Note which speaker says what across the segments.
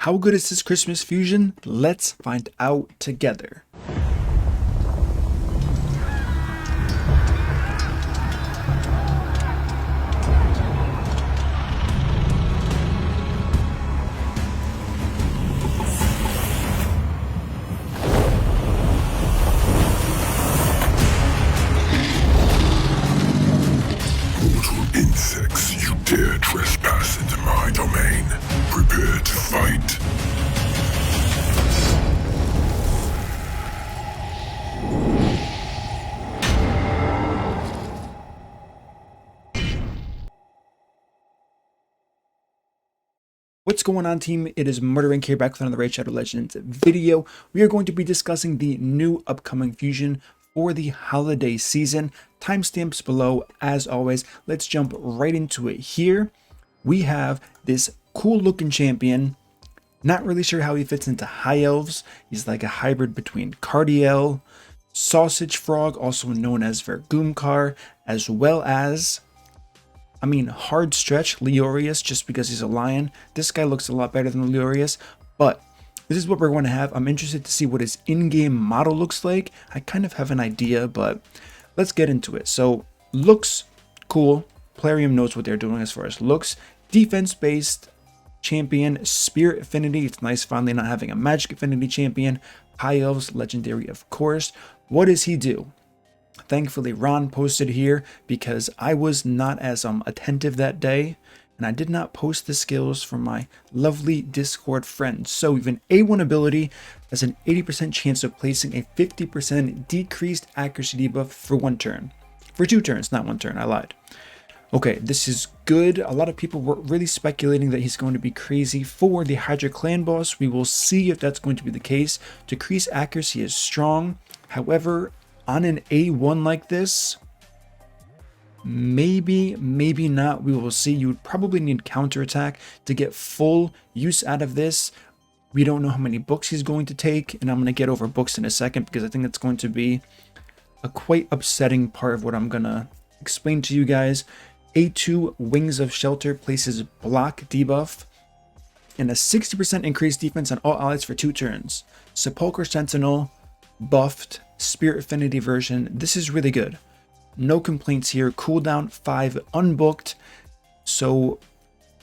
Speaker 1: How good is this Christmas fusion? Let's find out together.
Speaker 2: Insects, you dare trespass into my domain. Prepare to fight.
Speaker 1: What's going on, team? It is MurderInc here, back with another Raid Shadow Legends video. We are going to be discussing the new upcoming fusion for the holiday season. Timestamps below, as always. Let's jump right into it here. We have this cool looking champion. Not really sure how he fits into high elves. He's like a hybrid between Cardiel, Sausage Frog, also known as Vergoomkar, as well as, hard stretch Leorius, just because he's a lion. This guy looks a lot better than Leorius, but this is what we're going to have. I'm interested to see what his in-game model looks like. I kind of have an idea, but let's get into it. So, looks cool. Plarium knows what they're doing as far as looks. Defense-based champion, Spirit Affinity. It's nice finally not having a Magic Affinity champion. High Elves, legendary, of course. What does he do? Thankfully, Ron posted here because I was not as attentive that day, and I did not post the skills for my lovely Discord friends. So we have an A1 ability has an 80% chance of placing a 50% decreased accuracy debuff for 1 turn. For 2 turns, not 1 turn, I lied. Okay, this is good. A lot of people were really speculating that he's going to be crazy for the Hydra clan boss. We will see if that's going to be the case. Decreased accuracy is strong. However, on an A1 like this, maybe not. We will see. You would probably need counterattack to get full use out of this. We don't know how many books he's going to take, and I'm going to get over books in a second because I think that's going to be a quite upsetting part of what I'm going to explain to you guys. A2 Wings of Shelter places block debuff and a 60% increased defense on all allies for 2 turns. Sepulchre Sentinel buffed, Spirit Affinity version. This is really good. No complaints here. Cooldown 5 unbooked. So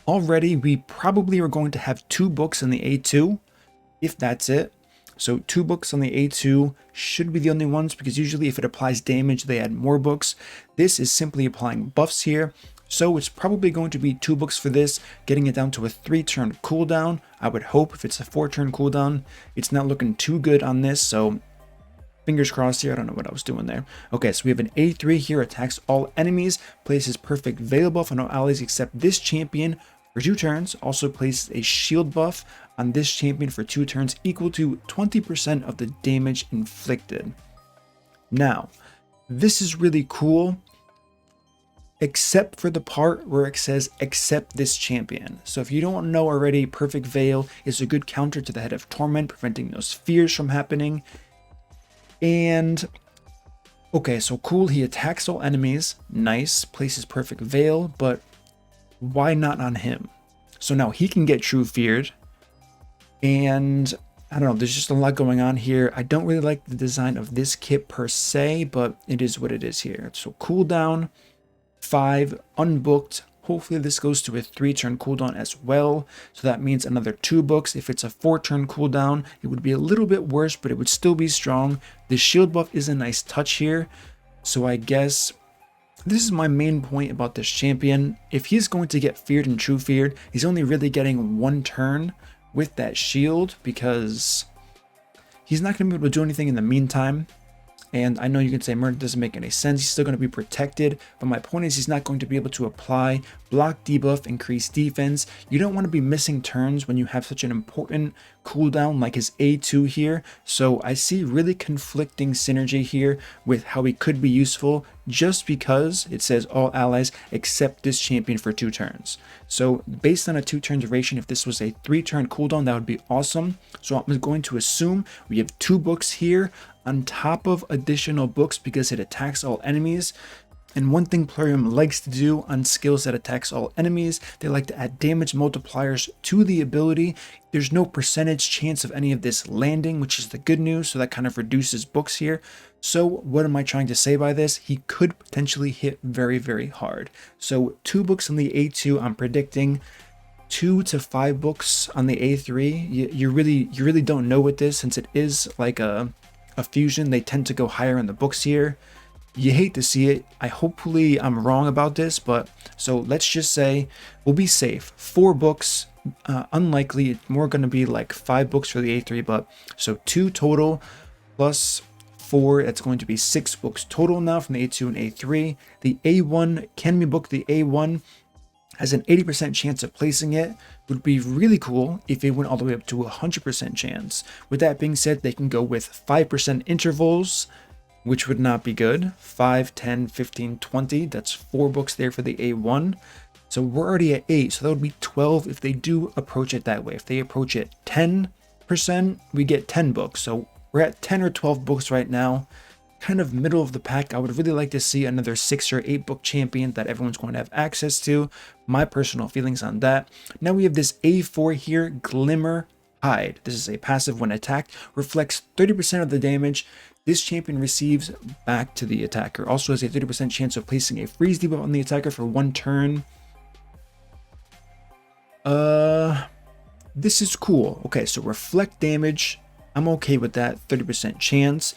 Speaker 1: already we probably are going to have 2 books in the A2, if that's it. So 2 books on the A2 should be the only ones, because usually if it applies damage, they add more books. This is simply applying buffs here. So it's probably going to be 2 books for this, getting it down to a 3-turn cooldown. I would hope. If it's a 4-turn cooldown, it's not looking too good on this. So fingers crossed here. I don't know what I was doing there. Okay, so we have an A3 here. Attacks all enemies. Places perfect veil buff on all allies except this champion for 2 turns. Also places a shield buff on this champion for 2 turns, equal to 20% of the damage inflicted. Now, this is really cool, except for the part where it says except this champion. So if you don't know already, perfect veil is a good counter to the Head of Torment, preventing those fears from happening. And okay, so cool, he attacks all enemies. Nice, places perfect veil, but why not on him? So now he can get true feared. And I don't know, there's just a lot going on here. I don't really like the design of this kit per se, but it is what it is here. So cooldown 5 unbooked. Hopefully this goes to a 3-turn cooldown as well. So that means another 2 books. If it's a 4-turn cooldown, it would be a little bit worse, but it would still be strong. The shield buff is a nice touch here. So I guess this is my main point about this champion. If he's going to get feared and true feared, he's only really getting 1 turn with that shield, because he's not going to be able to do anything in the meantime. And I know you can say murder doesn't make any sense. He's still going to be protected. But my point is, he's not going to be able to apply block debuff, increase defense. You don't want to be missing turns when you have such an important cooldown like his A2 here. So I see really conflicting synergy here with how he could be useful, just because it says all allies except this champion for 2 turns. So based on a 2-turn duration, if this was a 3-turn cooldown, that would be awesome. So I'm going to assume we have 2 books here on top of additional books because it attacks all enemies. And one thing Plarium likes to do on skills that attacks all enemies, they like to add damage multipliers to the ability. There's no percentage chance of any of this landing, which is the good news, so that kind of reduces books here. So what am I trying to say by this? He could potentially hit very, very hard. So 2 books on the A2, I'm predicting 2 to 5 books on the A3. You really don't know with this, since it is like a fusion. They tend to go higher in the books here. You hate to see it. Hopefully I'm wrong about this, but so let's just say we'll be safe. 4 books, unlikely. It's more going to be like 5 books for the A3, but so 2 total plus 4. That's going to be 6 books total now from the A2 and A3. The A1, can we book the A1? Has an 80% chance of placing it. Would be really cool if it went all the way up to 100% chance. With that being said, they can go with 5% intervals, which would not be good. 5, 10, 15, 20. That's 4 books there for the A1. So we're already at 8. So that would be 12 if they do approach it that way. If they approach it 10%, we get 10 books. So we're at 10 or 12 books right now. Kind of middle of the pack. I would really like to see another 6 or 8 book champion that everyone's going to have access to. My personal feelings on that. Now we have this A4 here, Glimmer Hide. This is a passive when attacked. Reflects 30% of the damage this champion receives back to the attacker. Also has a 30% chance of placing a freeze debuff on the attacker for 1 turn. This is cool. Okay, so reflect damage. I'm okay with that. 30% chance.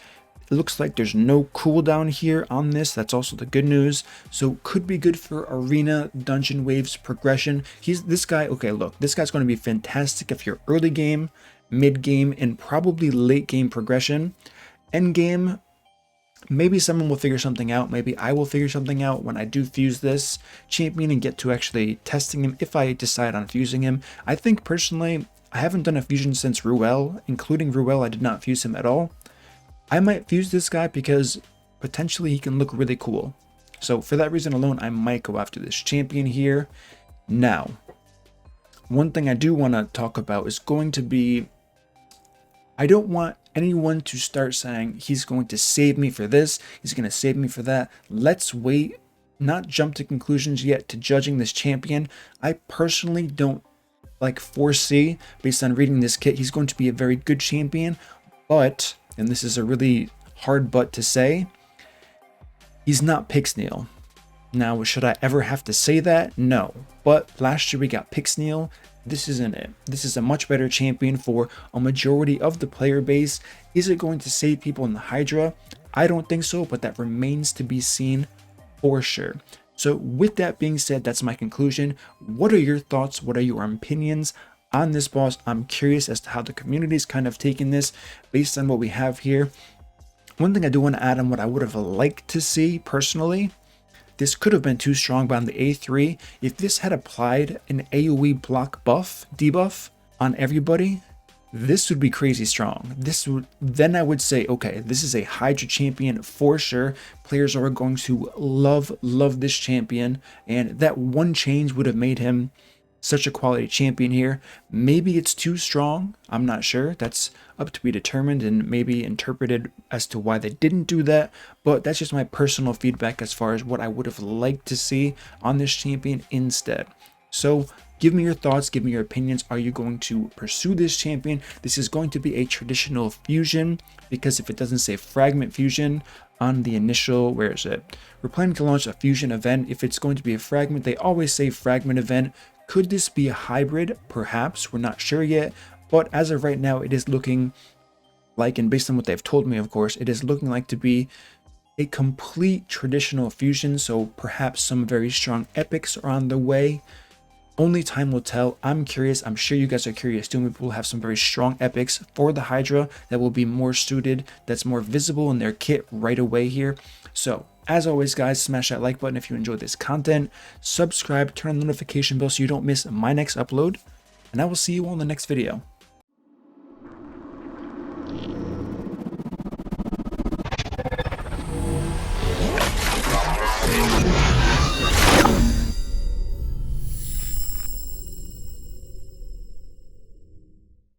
Speaker 1: It looks like there's no cooldown here on this. That's also the good news. So could be good for arena dungeon waves progression. This guy, okay, look, this guy's going to be fantastic if you're early game, mid game, and probably late game progression. End game, maybe someone will figure something out. Maybe I will figure something out when I do fuse this champion and get to actually testing him if I decide on fusing him. I think personally, I haven't done a fusion since Ruel. Including Ruel, I did not fuse him at all. I might fuse this guy because potentially he can look really cool. So for that reason alone, I might go after this champion here. Now, one thing I do want to talk about is going to be, I don't want anyone to start saying he's going to save me for this, he's going to save me for that. Let's wait, not jump to conclusions yet to judging this champion. I personally don't foresee, based on reading this kit, he's going to be a very good champion, but, and this is a really hard but to say, he's not Pixneal. Now, should I ever have to say that? No. But last year we got Pixneal. This isn't it. This is a much better champion for a majority of the player base. Is it going to save people in the Hydra? I don't think so, but that remains to be seen for sure. So with that being said, that's my conclusion. What are your thoughts? What are your opinions on this boss? I'm curious as to how the community is kind of taking this based on what we have here. One thing I do want to add on what I would have liked to see personally, this could have been too strong, but on the A3, if this had applied an AoE block buff, debuff on everybody, this would be crazy strong. Then I would say, okay, this is a Hydra champion for sure. Players are going to love this champion, and that one change would have made him such a quality champion here. Maybe it's too strong. I'm not sure. That's up to be determined and maybe interpreted as to why they didn't do that. But that's just my personal feedback as far as what I would have liked to see on this champion instead. So give me your thoughts. Give me your opinions. Are you going to pursue this champion? This is going to be a traditional fusion, because if it doesn't say fragment fusion on the initial, where is it? We're planning to launch a fusion event. If it's going to be a fragment, they always say fragment event. Could this be a hybrid? Perhaps. We're not sure yet. But as of right now, it is looking like, and based on what they've told me, of course, it is looking like to be a complete traditional fusion. So perhaps some very strong epics are on the way. Only time will tell. I'm curious. I'm sure you guys are curious too. Maybe we'll have some very strong epics for the Hydra that will be more suited, that's more visible in their kit right away here. So as always, guys, smash that like button if you enjoyed this content. Subscribe, turn on the notification bell so you don't miss my next upload. And I will see you all in the next video.